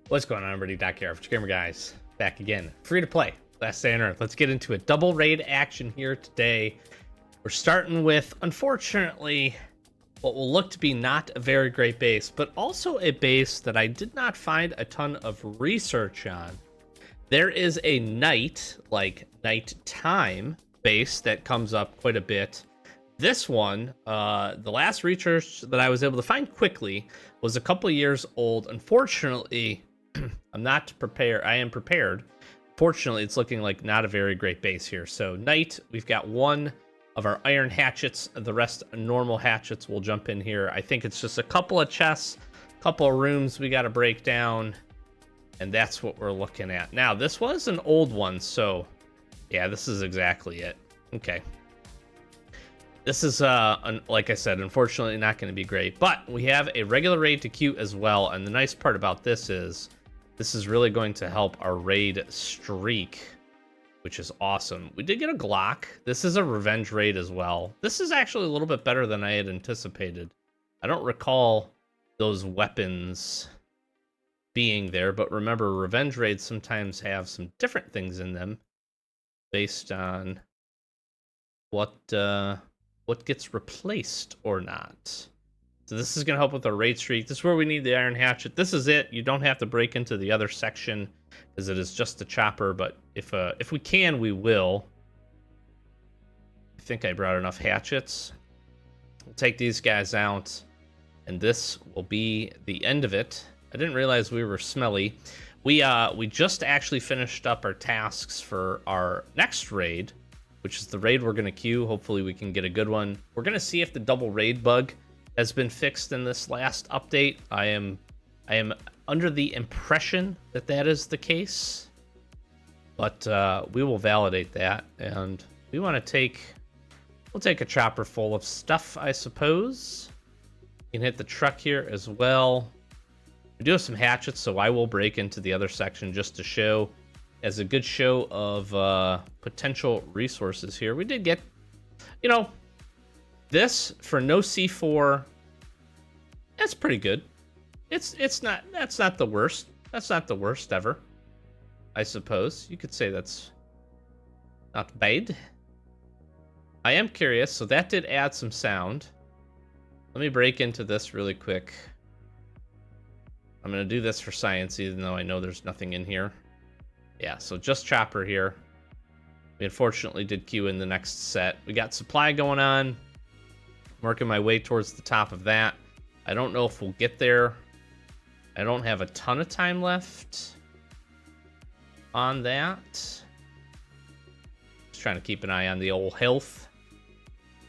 What's going on, everybody? Doc here, Average Gamer Guys, back again. Free to play, Last Day on Earth. Let's get into it. Double raid action here today. We're starting with, unfortunately, what will look to be not a very great base, but also a base that I did not find a ton of research on. There is a nighttime base that comes up quite a bit. This one, the last research that I was able to find quickly was a couple years old. Unfortunately, I'm not prepared. I am prepared. Fortunately, it's looking like not a very great base here. So night, we've got one of our iron hatchets. The rest normal hatchets will jump in here. I think it's just a couple of chests, couple of rooms we got to break down, and that's what we're looking at. Now, this was an old one, so yeah, this is exactly it. Okay. This is, like I said, unfortunately not going to be great, but we have a regular raid to queue as well, and the nice part about this is really going to help our raid streak, which is awesome. We did get a Glock. This is a revenge raid as well. This is actually a little bit better than I had anticipated. I don't recall those weapons being there, but remember, revenge raids sometimes have some different things in them based on what gets replaced or not. So this is going to help with our raid streak. This is where we need the iron hatchet. This is it. You don't have to break into the other section as it is just the chopper, but if we can, we will. I think I brought enough hatchets. We'll take these guys out, and this will be the end of it. I didn't realize we were smelly. We just actually finished up our tasks for our next raid, which is the raid we're going to queue. Hopefully we can get a good one. We're going to see if the double raid bug has been fixed in this last update. I am under the impression that that is the case, but we will validate that, and we want to we'll take a chopper full of stuff, I suppose. You can hit the truck here as well. We do have some hatchets, so I will break into the other section just to show as a good show of potential resources here. We did get, this for no C4. That's pretty good. That's not the worst. That's not the worst ever, I suppose. You could say that's not bad. I am curious, so that did add some sound. Let me break into this really quick. I'm gonna do this for science, even though I know there's nothing in here. Yeah, so just chopper here. We unfortunately did queue in the next set. We got supply going on. I'm working my way towards the top of that. I don't know if we'll get there. I don't have a ton of time left on that. Just trying to keep an eye on the old health.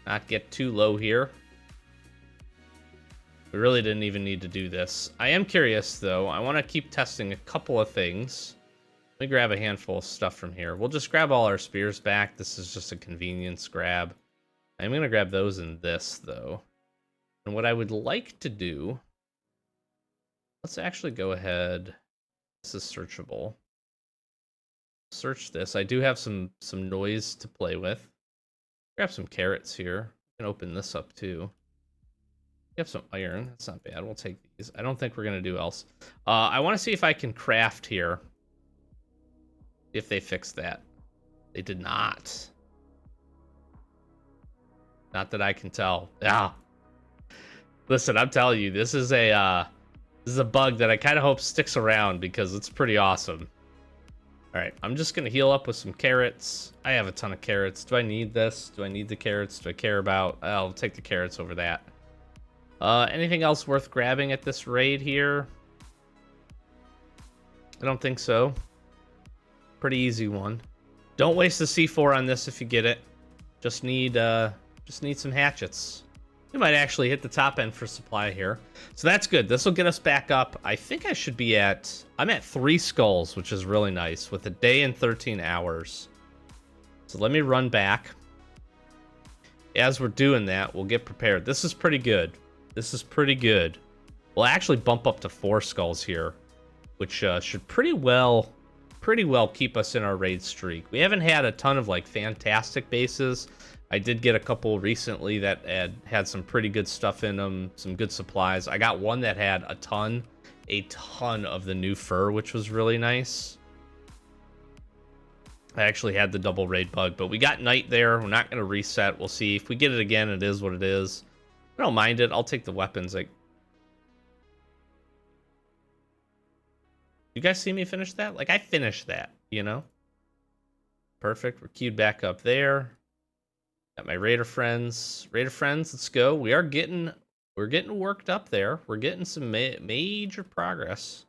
Not get too low here. We really didn't even need to do this. I am curious, though. I want to keep testing a couple of things. Let me grab a handful of stuff from here. We'll just grab all our spears back. This is just a convenience grab. I'm going to grab those in this, though. And what I would like to do... Let's actually go ahead. This is searchable. Search this. I do have some noise to play with. Grab some carrots here. I can open this up, too. We have some iron. That's not bad. We'll take these. I don't think we're going to do else. I want to see if I can craft here. If they fixed that. They did not. Not that I can tell. Yeah. Listen, I'm telling you, this is a bug that I kind of hope sticks around because it's pretty awesome. All right, I'm just going to heal up with some carrots. I have a ton of carrots. Do I need this? Do I need the carrots? Do I care about? I'll take the carrots over that. Anything else worth grabbing at this raid here? I don't think so. Pretty easy one. Don't waste the C4 on this if you get it. Just need some hatchets. We might actually hit the top end for supply here. So that's good. This will get us back up. I think I should be I'm at 3 skulls, which is really nice, with a day and 13 hours. So let me run back. As we're doing that, we'll get prepared. This is pretty good. This is pretty good. We'll actually bump up to 4 skulls here, which should pretty well keep us in our raid streak. We haven't had a ton of fantastic bases. I did get a couple recently that had some pretty good stuff in them, some good supplies. I got one that had a ton a ton of the new fur, which was really nice. I actually had the double raid bug, but we got night there. We're not going to reset. We'll see. If we get it again, it is what it is. I don't mind it. I'll take the weapons. Like, you guys see me finish that? Like, I finished that, you know? Perfect. We're queued back up there. Got my raider friends. Raider friends, let's go. We're getting worked up there. We're getting some major progress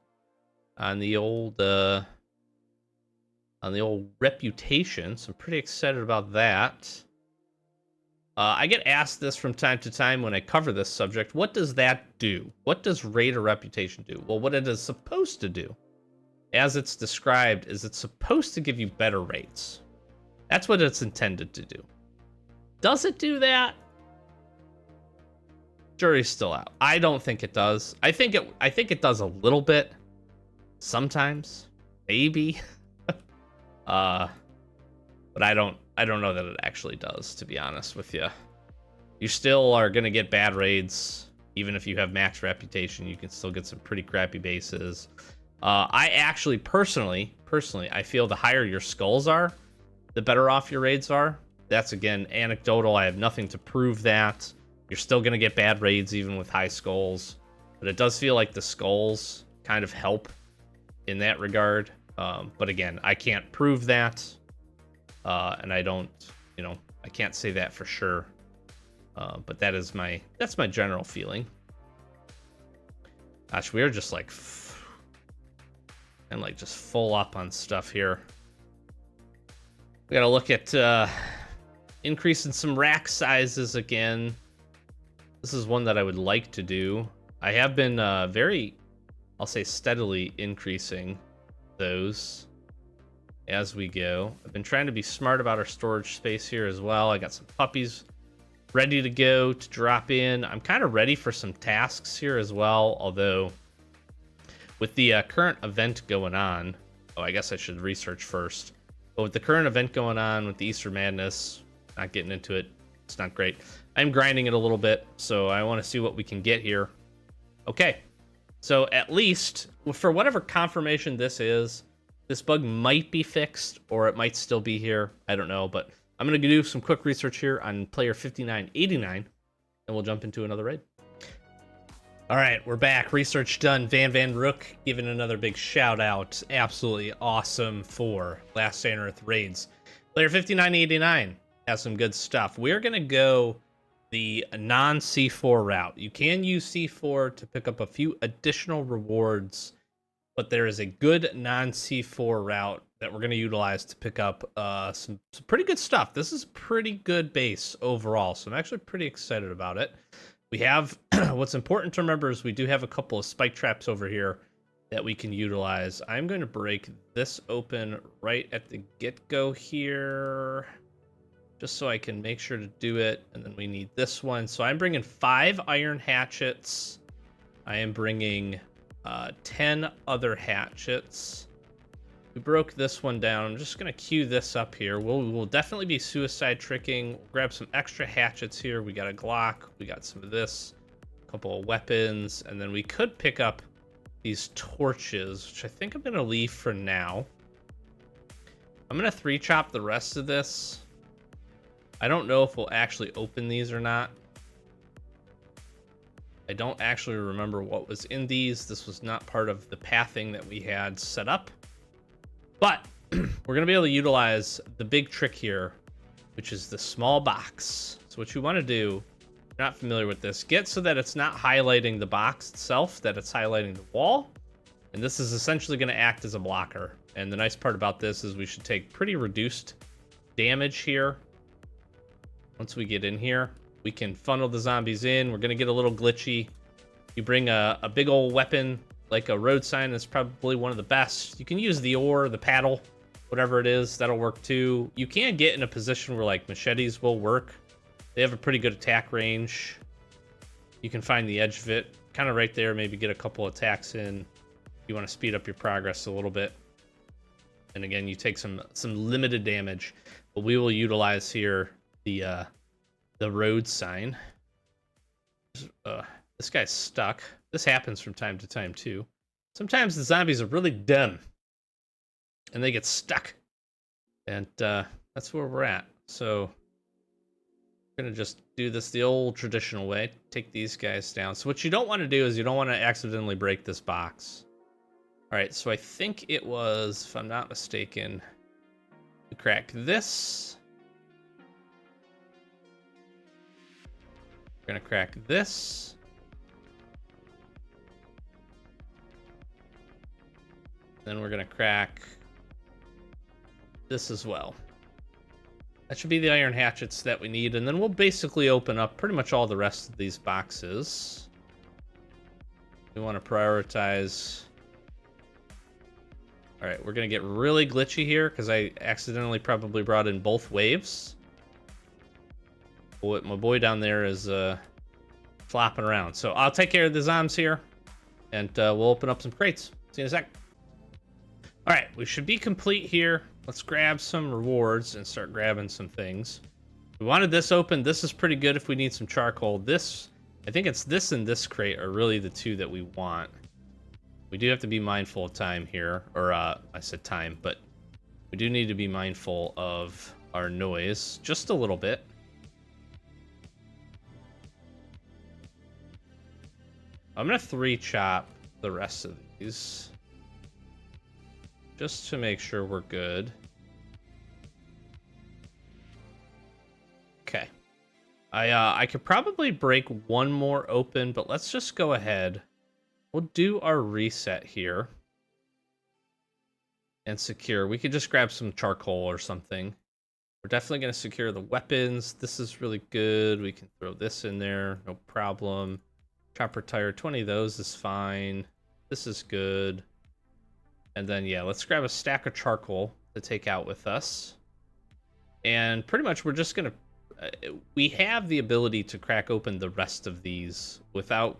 on the old reputation. So I'm pretty excited about that. I get asked this from time to time when I cover this subject. What does that do? What does raider reputation do? Well, what it is supposed to do, as it's described, is it's supposed to give you better rates. That's what it's intended to do. Does it do that? Jury's still out. I don't think it does. I think it does a little bit. Sometimes. Maybe. But I don't know that it actually does, to be honest with you. You still are gonna get bad raids. Even if you have max reputation, you can still get some pretty crappy bases. I actually personally, I feel the higher your skulls are, the better off your raids are. That's, again, anecdotal. I have nothing to prove that. You're still going to get bad raids even with high skulls. But it does feel like the skulls kind of help in that regard. But again, I can't prove that. And I don't, I can't say that for sure. But that's my general feeling. Gosh, we are just like, and like just full up on stuff here. We got to look at increasing some rack sizes again. This is one that I would like to do. I have been I'll say steadily increasing those as we go. I've been trying to be smart about our storage space here as well. I got some puppies ready to go to drop in. I'm kind of ready for some tasks here as well, although with the current event going on, I guess I should research first. But with the current event going on with the Easter Madness, not getting into it, it's not great. I'm grinding it a little bit, so I want to see what we can get here. Okay, so at least, for whatever confirmation this is, this bug might be fixed, or it might still be here. I don't know, but I'm going to do some quick research here on player 5989, and we'll jump into another raid. All right, we're back. Research done. Van Rook giving another big shout out. Absolutely awesome for Last Stand Earth raids. Player 5989 has some good stuff. We're going to go the non-C4 route. You can use C4 to pick up a few additional rewards, but there is a good non-C4 route that we're going to utilize to pick up some pretty good stuff. This is pretty good base overall, so I'm actually pretty excited about it. We have, what's important to remember is we do have a couple of spike traps over here that we can utilize. I'm going to break this open right at the get-go here, just so I can make sure to do it. And then we need this one. So I'm bringing 5 iron hatchets. I am bringing 10 other hatchets. We broke this one down. I'm just going to queue this up here. We'll definitely be suicide tricking. We'll grab some extra hatchets here. We got a Glock. We got some of this. A couple of weapons. And then we could pick up these torches, which I think I'm going to leave for now. I'm going to 3-chop the rest of this. I don't know if we'll actually open these or not. I don't actually remember what was in these. This was not part of the pathing that we had set up. But we're going to be able to utilize the big trick here, which is the small box. So what you want to do, if you're not familiar with this, get so that it's not highlighting the box itself, that it's highlighting the wall. And this is essentially going to act as a blocker. And the nice part about this is we should take pretty reduced damage here. Once we get in here, we can funnel the zombies in. We're going to get a little glitchy. You bring a big old weapon like a road sign is probably one of the best. You can use the oar, the paddle, whatever it is, that'll work too. You can get in a position where like machetes will work. They have a pretty good attack range. You can find the edge of it kind of right there, maybe get a couple attacks in. You want to speed up your progress a little bit. And again, you take some limited damage, but we will utilize here the road sign. This guy's stuck. This happens from time to time too. Sometimes the zombies are really dumb, and they get stuck. And that's where we're at. So we're gonna just do this the old traditional way. Take these guys down. So what you don't want to do is you don't want to accidentally break this box. All right, so I think it was, if I'm not mistaken, we crack this. We're gonna crack this. Then we're gonna crack this as well. That should be the iron hatchets that we need, and then we'll basically open up pretty much all the rest of these boxes. We want to prioritize. All right, we're gonna get really glitchy here because I accidentally probably brought in both waves. My boy down there is flopping around. So I'll take care of the zombs here, and we'll open up some crates. See you in a sec. All right, we should be complete here. Let's grab some rewards and start grabbing some things. We wanted this open. This is pretty good if we need some charcoal. This, I think it's this and this crate are really the two that we want. We do have to be mindful of time here, or I said time, but we do need to be mindful of our noise just a little bit. I'm gonna 3-chop the rest of these just to make sure we're good. Okay. I could probably break one more open, but let's just go ahead. We'll do our reset here and secure. We could just grab some charcoal or something. We're definitely going to secure the weapons. This is really good. We can throw this in there, no problem. Chopper tire, 20 of those is fine. This is good. And then, yeah, let's grab a stack of charcoal to take out with us. And pretty much we're just going to... we have the ability to crack open the rest of these without...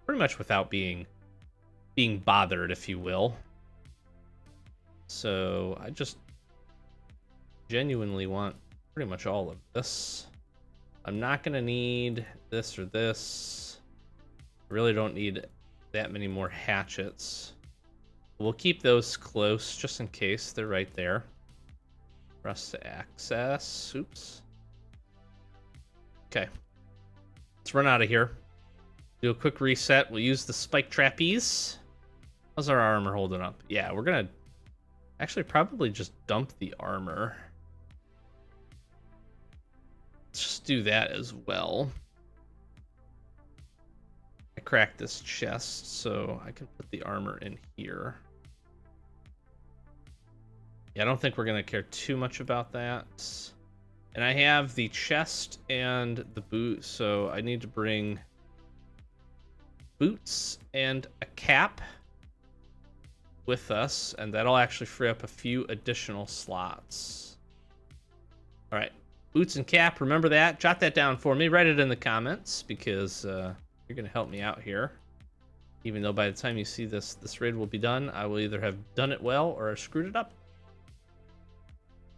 pretty much without being bothered, if you will. So I just genuinely want pretty much all of this. I'm not going to need this or this. I really don't need that many more hatchets. We'll keep those close just in case. They're right there for us to access. Oops. Okay. Let's run out of here. Do a quick reset. We'll use the spike trapeze. How's our armor holding up? Yeah, we're gonna actually probably just dump the armor. Let's just do that as well. I cracked this chest, so I can put the armor in here. Yeah, I don't think we're gonna care too much about that. And I have the chest and the boot, so I need to bring boots and a cap with us, and that'll actually free up a few additional slots. All right, boots and cap, remember that. Jot that down for me. Write it in the comments, because you're gonna help me out here. Even though by the time you see this raid will be done, I will either have done it well or have screwed it up.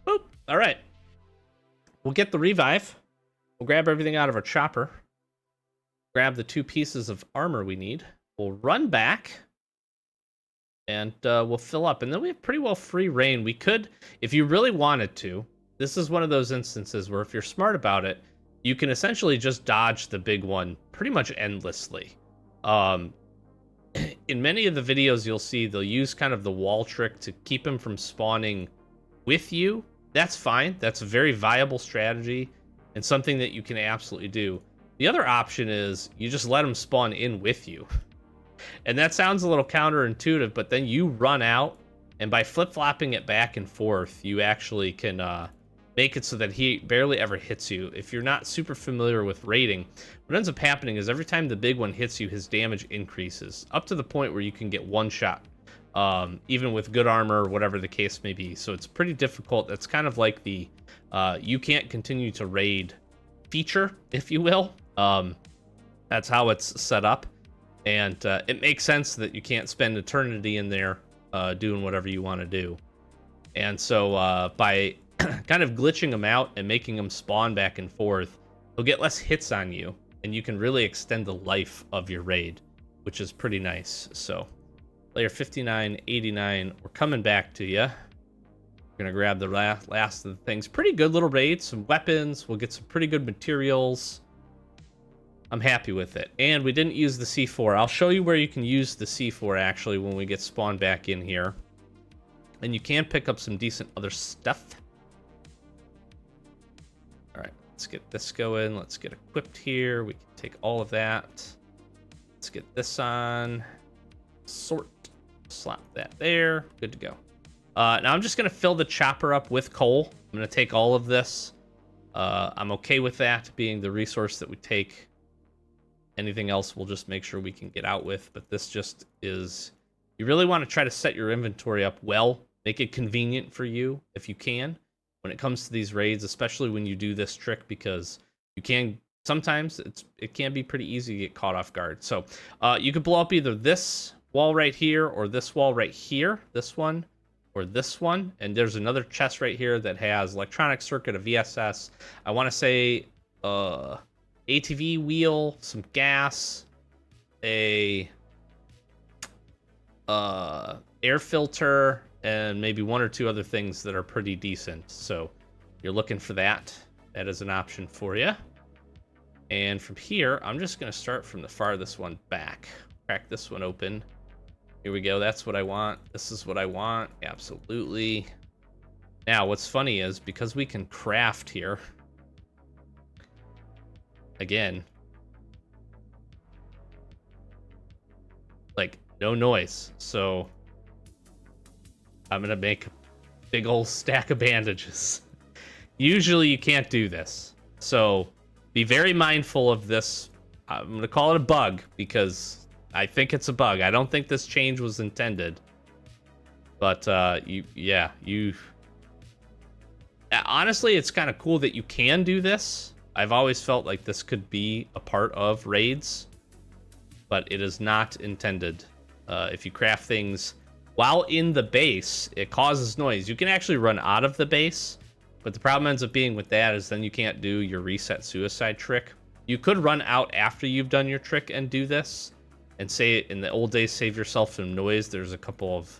Boop. All right. We'll get the revive. We'll grab everything out of our chopper. Grab the 2 pieces of armor we need. We'll run back. And we'll fill up. And then we have pretty well free reign. We could, if you really wanted to, this is one of those instances where if you're smart about it, you can essentially just dodge the big one pretty much endlessly. In many of the videos you'll see, they'll use kind of the wall trick to keep him from spawning with you. That's fine. That's a very viable strategy and something that you can absolutely do. The other option is you just let them spawn in with you. And that sounds a little counterintuitive, but then you run out, and by flip-flopping it back and forth, you actually can make it so that he barely ever hits you. If you're not super familiar with raiding, what ends up happening is every time the big one hits you, his damage increases, up to the point where you can get one shot. Even with good armor, whatever the case may be. So it's pretty difficult. That's kind of like the you can't continue to raid feature, if you will. That's how it's set up. And it makes sense that you can't spend eternity in there doing whatever you want to do. And so by kind of glitching them out and making them spawn back and forth, you'll get less hits on you. And you can really extend the life of your raid, which is pretty nice. So Player 5989, we're coming back to you. We're gonna grab the last of the things. Pretty good little raid, some weapons. We'll get some pretty good materials. I'm happy with it. And we didn't use the C4. I'll show you where you can use the C4 actually when we get spawned back in here. And you can pick up some decent other stuff. All right, let's get this going. Let's get equipped here. We can take all of that. Let's get this on. Sort. Slap that there. Good to go. Now I'm just going to fill the chopper up with coal. I'm going to take all of this. I'm okay with that being the resource that we take. Anything else we'll just make sure we can get out with. But this just is... You really want to try to set your inventory up well. Make it convenient for you if you can when it comes to these raids, especially when you do this trick, because you can... Sometimes it can be pretty easy to get caught off guard. So you could blow up either this wall right here or this wall right here. This one. Or this one, and there's another chest right here that has electronic circuit, a VSS. I want to say ATV wheel, some gas, a air filter, and maybe one or two other things that are pretty decent. So you're looking for that. That is an option for you. And from here, I'm just going to start from the farthest one back. Crack this one open. Here we go. That's what I want. This is what I want. Absolutely. Now, what's funny is because we can craft here, again, like no noise. So I'm going to make a big old stack of bandages. Usually you can't do this. So be very mindful of this. I'm going to call it a bug because I think it's a bug. I don't think this change was intended. But honestly, it's kind of cool that you can do this. I've always felt like this could be a part of raids, but it is not intended. If you craft things while in the base, it causes noise. You can actually run out of the base, but the problem ends up being with that is then you can't do your reset suicide trick. You could run out after you've done your trick and do this. And say in the old days, save yourself some noise. There's a couple of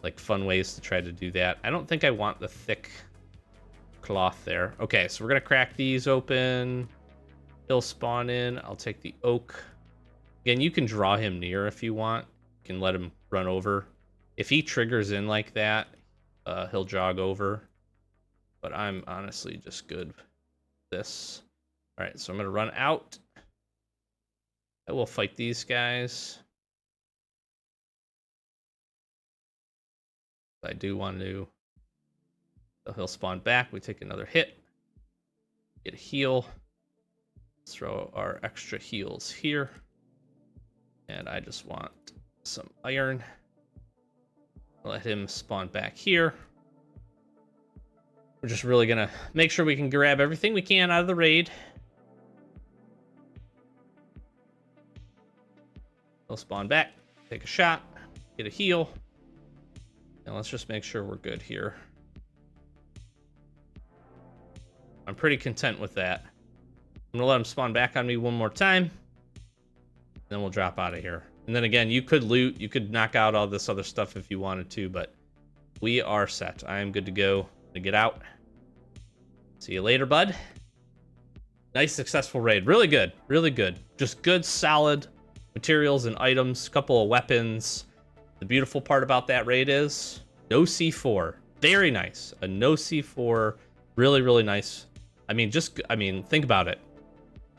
like fun ways to try to do that. I don't think I want the thick cloth there. Okay, so we're gonna crack these open. He'll spawn in. I'll take the oak. Again, you can draw him near if you want. You can let him run over. If he triggers in like that, he'll jog over. But I'm honestly just good with this. All right, so I'm gonna run out. I will fight these guys. I do want to. So he'll spawn back. We take another hit. Get a heal. Let's throw our extra heals here. And I just want some iron. Let him spawn back here. We're just really going to make sure we can grab everything we can out of the raid. He'll spawn back, take a shot, get a heal, and let's just make sure we're good here. I'm pretty content with that. I'm gonna let him spawn back on me one more time, then we'll drop out of here. And then again, you could loot, you could knock out all this other stuff if you wanted to, but we are set. I am good to go to get out. See you later, bud. Nice, successful raid. Really good, really good. Just good, solid materials and items, couple of weapons. The beautiful part about that raid is no C4. Very nice. A no C4. Really, really nice. I mean, think about it.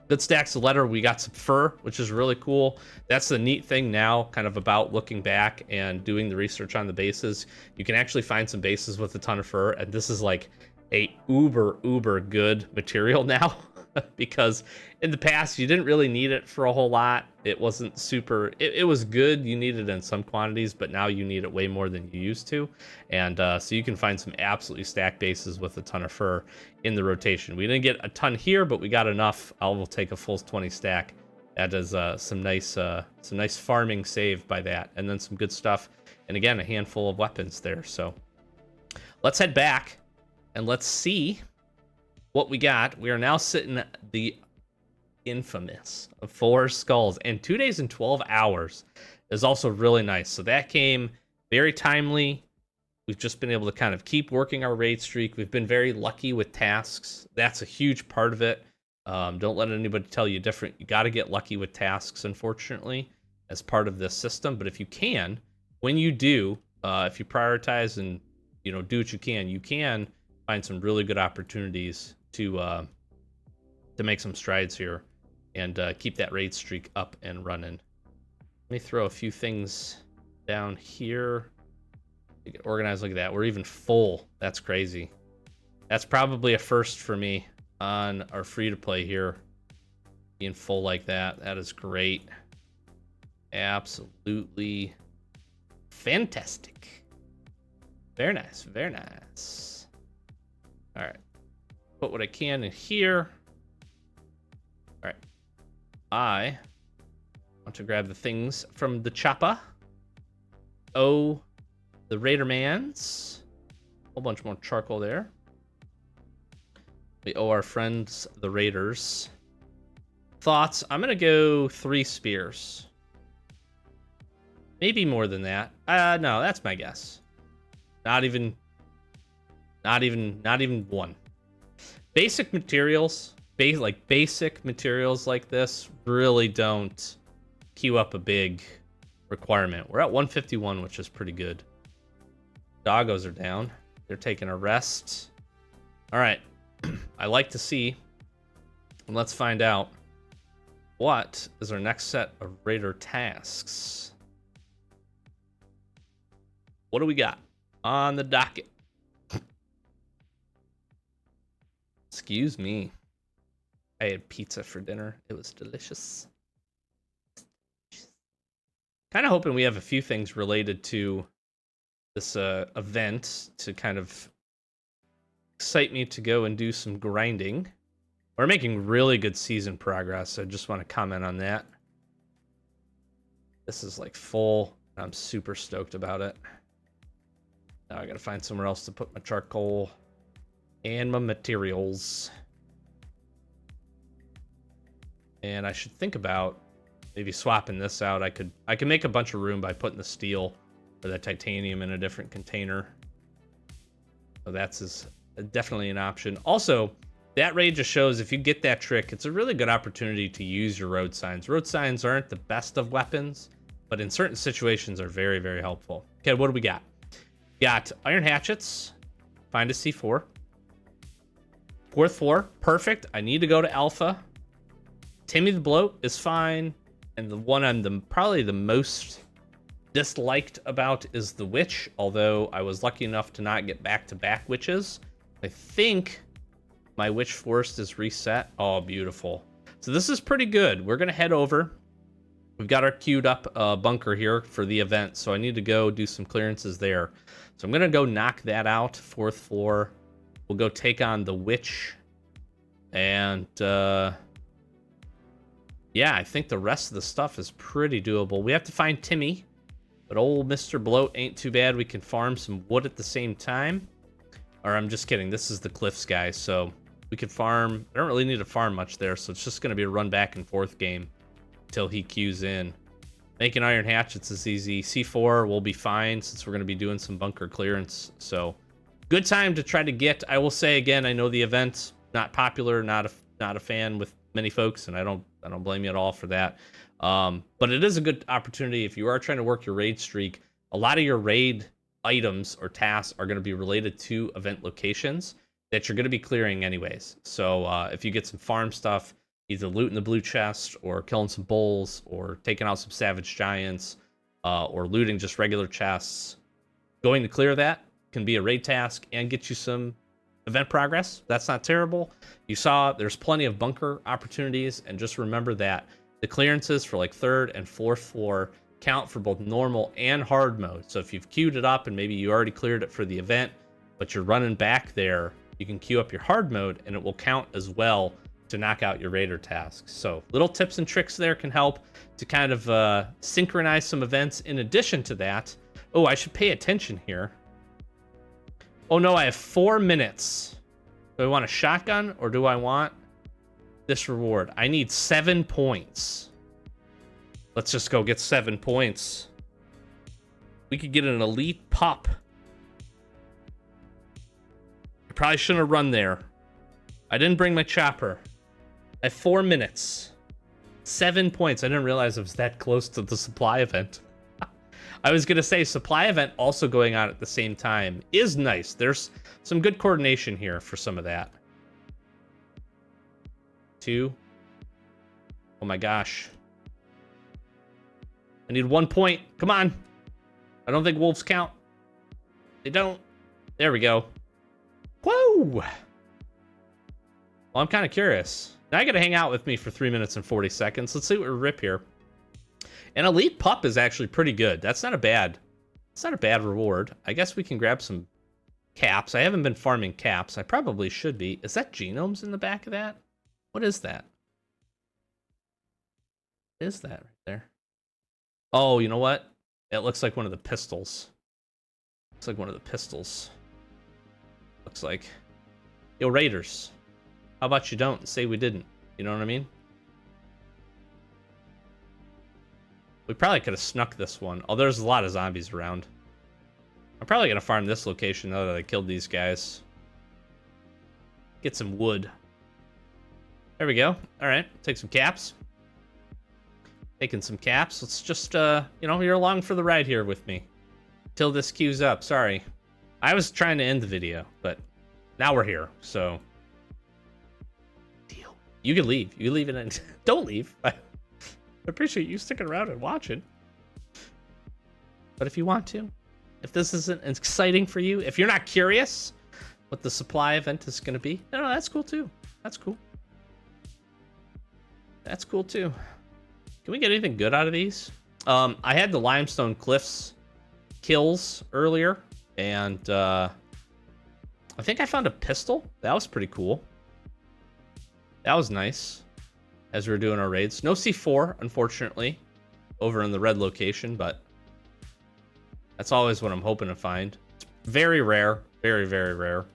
Good stacks of leather. We got some fur, which is really cool. That's the neat thing now, kind of about looking back and doing the research on the bases. You can actually find some bases with a ton of fur, and this is like a uber good material now. Because in the past you didn't really need it for a whole lot. It wasn't super, it was good, you need it in some quantities, but now you need it way more than you used to. And so you can find some absolutely stacked bases with a ton of fur in the rotation. We didn't get a ton here, but we got enough. I will take a full 20 stack. That is some nice farming saved by that, and then some good stuff, and again a handful of weapons there. So let's head back and let's see what we got. We are now sitting at the infamous 4 skulls and 2 days and 12 hours. is also really nice. So that came very timely. We've just been able to kind of keep working our raid streak. We've been very lucky with tasks. That's a huge part of it. Don't let anybody tell you different. You got to get lucky with tasks, unfortunately, as part of this system. But if you can, when you do, if you prioritize and do what you can find some really good opportunities to make some strides here and keep that raid streak up and running. Let me throw a few things down here. Get organized. Look at that. We're even full. That's crazy. That's probably a first for me on our free-to-play here. Being full like that. That is great. Absolutely fantastic. Very nice. Very nice. All right. Put what I can in here. All right. I want to grab the things from the chopper. Oh, the Raidermans. A whole bunch more charcoal there. We owe our friends, the Raiders. Thoughts? I'm going to go 3 spears. Maybe more than that. No, that's my guess. Not even 1. Basic materials, basic materials like this really don't queue up a big requirement. We're at 151, which is pretty good. Doggos are down. They're taking a rest. All right. I like to see. And let's find out what is our next set of Raider tasks. What do we got on the docket? Excuse me. I had pizza for dinner. It was delicious. Kind of hoping we have a few things related to this event to kind of excite me to go and do some grinding. We're making really good season progress. I just want to comment on that. This is like full. I'm super stoked about it. Now I gotta find somewhere else to put my charcoal and my materials. And I should think about maybe swapping this out. I could make a bunch of room by putting the steel or the titanium in a different container. So that's definitely an option. Also, that raid just shows if you get that trick, it's a really good opportunity to use your road signs. Road signs aren't the best of weapons, but in certain situations are very, very helpful. Okay, what do we got? Got iron hatchets. Find a C4. 4th floor, perfect. I need to go to alpha. Timmy the Bloat is fine. And the one I'm probably the most disliked about is the Witch, although I was lucky enough to not get back-to-back Witches. I think my Witch Forest is reset. Oh, beautiful. So this is pretty good. We're going to head over. We've got our queued up bunker here for the event, so I need to go do some clearances there. So I'm going to go knock that out, 4th floor. We'll go take on the Witch. And, yeah, I think the rest of the stuff is pretty doable. We have to find Timmy, but old Mr. Bloat ain't too bad. We can farm some wood at the same time. Or I'm just kidding. This is the Cliffs, guys, so we could farm. I don't really need to farm much there, so it's just going to be a run back and forth game until he queues in. Making iron hatchets is easy. C4 will be fine since we're going to be doing some bunker clearance. So good time to try to get. I will say again, I know the event's not popular, not a fan with many folks, and I don't blame you at all for that. But it is a good opportunity if you are trying to work your raid streak. A lot of your raid items or tasks are going to be related to event locations that you're going to be clearing anyways. So if you get some farm stuff, either looting the blue chest or killing some bulls or taking out some savage giants or looting just regular chests, going to clear that can be a raid task and get you some event progress. That's not terrible. You saw there's plenty of bunker opportunities, and just remember that the clearances for like 3rd and 4th floor count for both normal and hard mode. So if you've queued it up and maybe you already cleared it for the event, but you're running back there, you can queue up your hard mode and it will count as well to knock out your raider tasks. So little tips and tricks there can help to kind of synchronize some events. In addition to that, oh, I should pay attention here. Oh no, I have 4 minutes. Do I want a shotgun or do I want this reward? I need 7 points. Let's just go get 7 points. We could get an elite pup. I probably shouldn't have run there. I didn't bring my chopper. I have 4 minutes. 7 points. I didn't realize it was that close to the supply event. I was going to say supply event also going on at the same time is nice. There's some good coordination here for some of that. 2. Oh my gosh. I need 1 point. Come on. I don't think wolves count. They don't. There we go. Whoa! Well, I'm kind of curious. Now I got to hang out with me for 3 minutes and 40 seconds. Let's see what we rip here. An elite pup is actually pretty good. That's not a bad. It's not a bad reward. I guess we can grab some caps. I haven't been farming caps. I probably should be. Is that genomes in the back of that? What is that? What is that right there? Oh, you know what? It looks like one of the pistols. Looks like one of the pistols. Looks like. Yo, Raiders. How about you don't say we didn't? You know what I mean? We probably could have snuck this one. Oh, there's a lot of zombies around. I'm probably going to farm this location now that I killed these guys. Get some wood. There we go. All right. Take some caps. Taking some caps. Let's just, you know, you're along for the ride here with me. Till this queues up. Sorry. I was trying to end the video, but now we're here, so... Deal. You can leave. You leave it in. Don't leave. I appreciate you sticking around and watching. But if you want to, if this isn't exciting for you, if you're not curious what the supply event is going to be, no, that's cool too. That's cool. That's cool too. Can we get anything good out of these? I had the limestone cliffs kills earlier, and I think I found a pistol. That was pretty cool. That was nice as we were doing our raids. No C4, unfortunately, over in the red location, but that's always what I'm hoping to find. It's very rare. Very, very rare.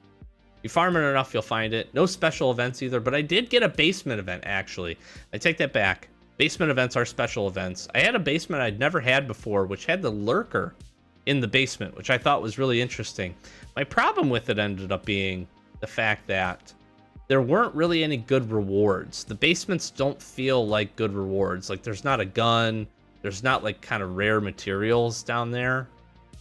You farm it enough, you'll find it. No special events either, but I did get a basement event, actually. I take that back. Basement events are special events. I had a basement I'd never had before, which had the lurker in the basement, which I thought was really interesting. My problem with it ended up being the fact that there weren't really any good rewards. The basements don't feel like good rewards. Like, there's not a gun. There's not, like, kind of rare materials down there.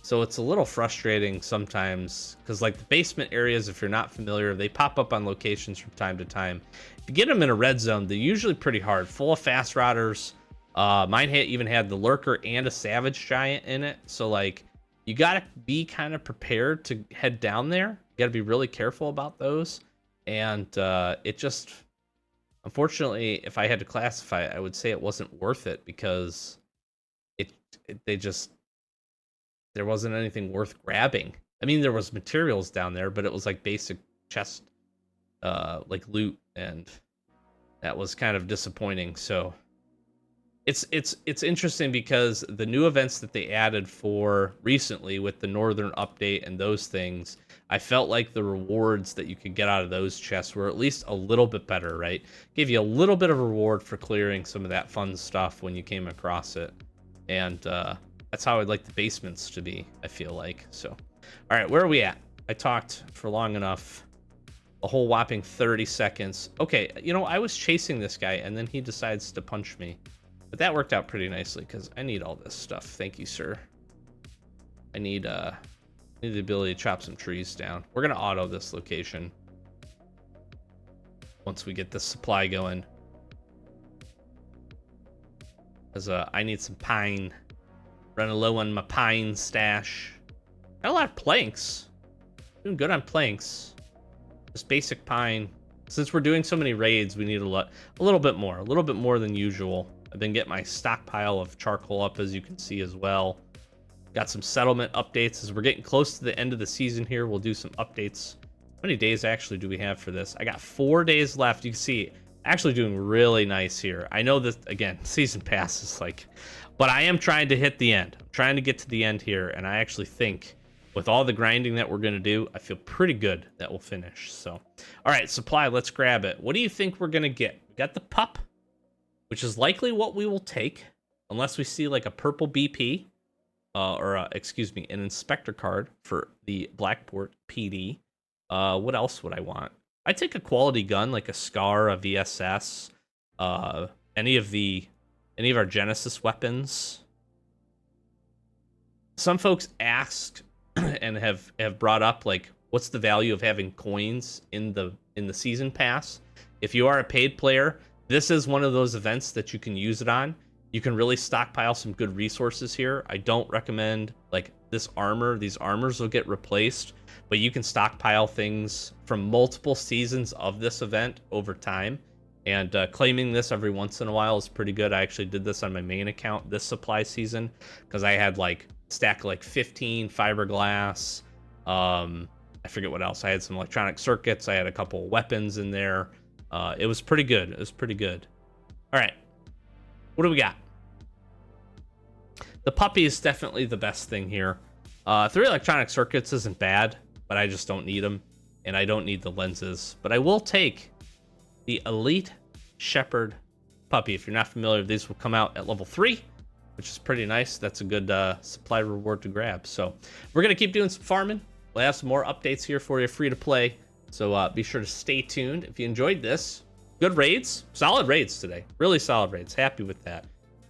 So it's a little frustrating sometimes, because, like, the basement areas, if you're not familiar, they pop up on locations from time to time. If you get them in a red zone, they're usually pretty hard, full of fast routers. Mine even had the lurker and a savage giant in it. So, like, you got to be kind of prepared to head down there. You got to be really careful about those. And it just, unfortunately, if I had to classify it, I would say it wasn't worth it, because there wasn't anything worth grabbing. I mean, there was materials down there, but it was like basic chest, like loot, and that was kind of disappointing. So it's interesting, because the new events that they added for recently with the Northern update and those things, I felt like the rewards that you could get out of those chests were at least a little bit better, right? Gave you a little bit of reward for clearing some of that fun stuff when you came across it. And that's how I'd like the basements to be, I feel like. So, all right, where are we at? I talked for long enough. A whole whopping 30 seconds. Okay, you know, I was chasing this guy, and then he decides to punch me. But that worked out pretty nicely, because I need all this stuff. Thank you, sir. I need the ability to chop some trees down. We're going to auto this location once we get this supply going. Because I need some pine. Running low on my pine stash. Got a lot of planks. Doing good on planks. Just basic pine. Since we're doing so many raids, we need a little bit more than usual. I've been getting my stockpile of charcoal up, as you can see as well. Got some settlement updates as we're getting close to the end of the season here. We'll do some updates. How many days actually do we have for this? I got 4 days left. You can see, actually doing really nice here. I know that, again, season pass is like, but I am trying to hit the end. I'm trying to get to the end here, and I actually think with all the grinding that we're going to do, I feel pretty good that we'll finish. So, all right, supply, let's grab it. What do you think we're going to get? We got the pup, which is likely what we will take. unless we see like a purple BP, or excuse me, an inspector card for the Blackport PD. What else would I want? I'd take a quality gun like a SCAR, a VSS, any of our Genesis weapons. Some folks asked and have brought up like, what's the value of having coins in the season pass? If you are a paid player, this is one of those events that you can use it on. You can really stockpile some good resources here. I don't recommend like this armor. These armors will get replaced, but you can stockpile things from multiple seasons of this event over time. And claiming this every once in a while is pretty good. I actually did this on my main account this supply season because I had like stack like 15 fiberglass. I forget what else. I had some electronic circuits. I had a couple weapons in there. It was pretty good. It was pretty good. All right. What do we got? The puppy is definitely the best thing here. 3 electronic circuits isn't bad, but I just don't need them. And I don't need the lenses. But I will take the Elite Shepherd puppy. If you're not familiar, these will come out at level 3, which is pretty nice. That's a good supply reward to grab. So we're going to keep doing some farming. We'll have some more updates here for you, free to play. So be sure to stay tuned. If you enjoyed this, good raids, solid raids today. Really solid raids. Happy with that.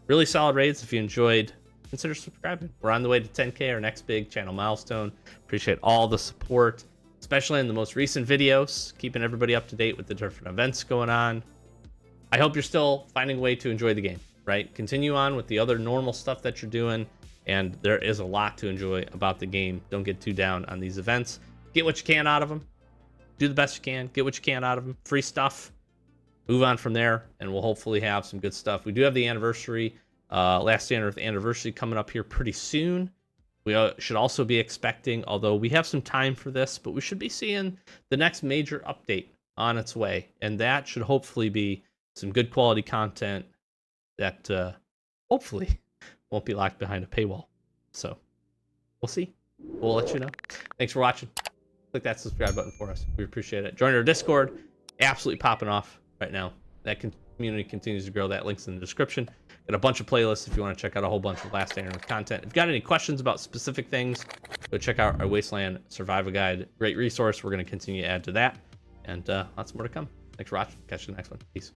Really solid raids. If you enjoyed, consider subscribing. We're on the way to 10K, our next big channel milestone. Appreciate all the support, especially in the most recent videos, keeping everybody up to date with the different events going on. I hope you're still finding a way to enjoy the game, right? Continue on with the other normal stuff that you're doing, and there is a lot to enjoy about the game. Don't get too down on these events. Get what you can out of them. Do the best you can. Get what you can out of them. Free stuff. Move on from there, and we'll hopefully have some good stuff. We do have the anniversary, last Standard anniversary coming up here pretty soon. We should also be expecting, although we have some time for this, but we should be seeing the next major update on its way, and that should hopefully be some good quality content that hopefully won't be locked behind a paywall. So we'll see. We'll let you know. Thanks for watching. Click that subscribe button for us. We appreciate it. Join our Discord. Absolutely popping off right now. That community continues to grow. That link's in the description. Got a bunch of playlists if you want to check out a whole bunch of Last Standard content. If you've got any questions about specific things, go check out our Wasteland Survival Guide. Great resource. We're going to continue to add to that. And lots more to come. Thanks for watching. Catch you in the next one. Peace.